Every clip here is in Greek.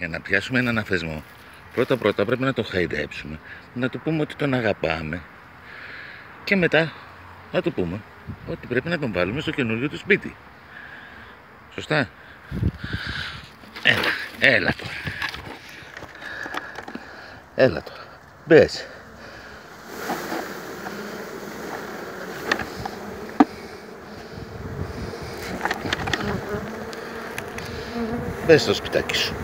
Για να πιάσουμε έναν αφεσμό, πρώτα πρέπει να το χαϊδέψουμε, να του πούμε ότι τον αγαπάμε και μετά να του πούμε ότι πρέπει να τον βάλουμε στο καινούριο του σπίτι. Σωστά? Έλα τώρα. Έλα τώρα. Μπες. Μπες στο σπιτάκι σου.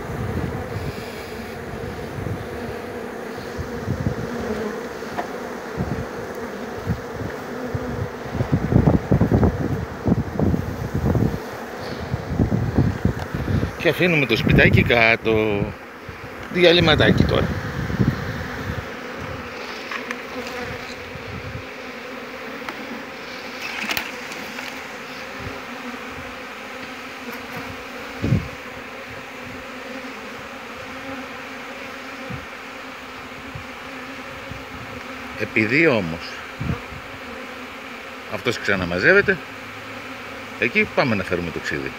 Και αφήνουμε το σπιτάκι κάτω. Διαλυματάκι τώρα. Επειδή όμως αυτός ξαναμαζεύεται, εκεί πάμε να φέρουμε το ξύδι.